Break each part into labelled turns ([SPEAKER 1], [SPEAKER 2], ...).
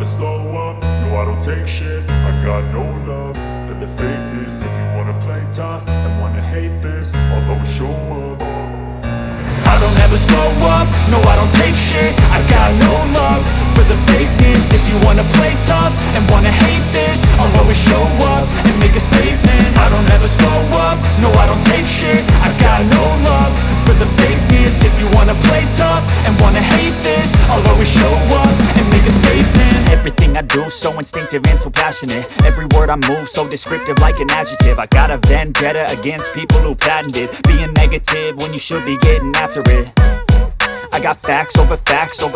[SPEAKER 1] slow up, no I don't take shit. I got no love for the fakeness. If you wanna play tough and wanna hate this, I'll always show up. I don't ever slow up, no I don't take shit. I got no love for the fakeness. If you wanna play tough and wanna hate this, I'll always show up and make a statement. I don't ever slow up, no I don't take shit. I got no love for the fakeness. If you wanna play tough and wanna hate this, I'll always show up and make a statement.
[SPEAKER 2] Everything I do so instinctive and so passionate. Every word I move so descriptive like an adjective. I got a vendetta against people who patented being negative when you should be getting after it. I got facts over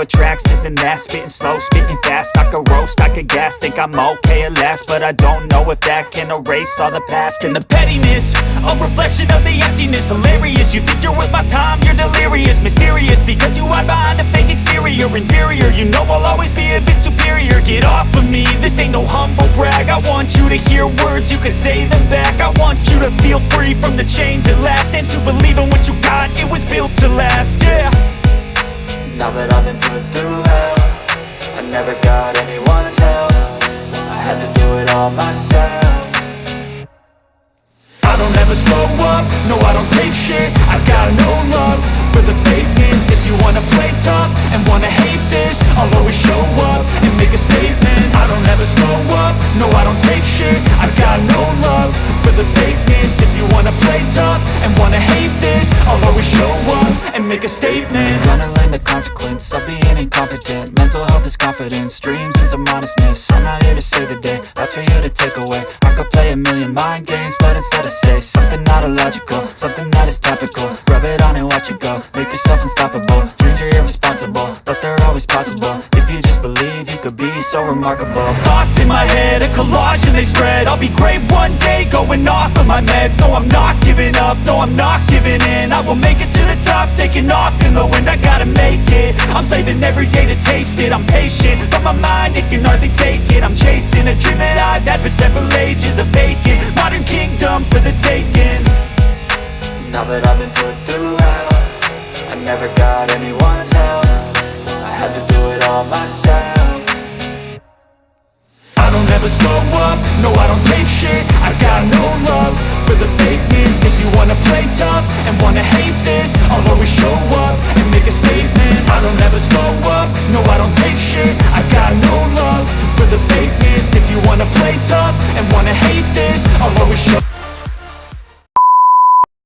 [SPEAKER 2] tracks, this and that. Spitting slow, spitting fast, I could roast, I could gas. Think I'm okay at last, but I don't know if that can erase all the past. And the pettiness, a reflection of the emptiness. Hilarious, you think you're worth my time, you're delirious. Mysterious, because you hide behind a fake exterior. Inferior, you know I'll always be a bit superior. Get off of me, this ain't no humble brag. I want you to hear words, you can say them back. I want you to feel free from the chains at last, and to believe in what you got, it was built to last, yeah.
[SPEAKER 3] Now that I've been put through hell, I never got anyone's help. I had to do it all myself.
[SPEAKER 1] I don't ever slow up, no I don't take shit. I got no love for the fakeness. If you wanna play tough and wanna hate this, I'll always show up and make a statement. I don't ever slow up, no I don't take shit. I got no love for the fakeness. If you wanna play tough and wanna hate this, I'll always show up and make a statement.
[SPEAKER 3] Gonna learn the consequence of being incompetent. Mental health is confidence, dreams and some honestness. I'm not here to save the day, that's for you to take away. I could play a million mind games, but instead I say something not illogical, something that is topical. Rub it on and watch it go, make yourself unstoppable. Dreams are irresponsible, but they're always possible. If you just believe, you could be so remarkable.
[SPEAKER 2] Thoughts in my head, a collage and they spread. I'll be great one day, going off of my meds. No, I'm not giving up, no, I'm not giving in. I will make it to the top, taking off in the wind. I gotta make it, I'm saving every day to taste it. I'm patient, but my mind, it can hardly take it. I'm chasing a dream that I've had for several ages. A vacant, modern kingdom for the taking.
[SPEAKER 3] Now that I've been put through hell, I never got anyone's help. I had to do it all myself.
[SPEAKER 1] I don't ever slow up, no I don't take shit. I got no love for the fakeness. If you wanna play tough and wanna hate this, I'll always show up and make a statement. I don't ever slow up, no I don't take shit. I got no love for the fakeness. If you wanna play tough and wanna hate this, I'll always show up.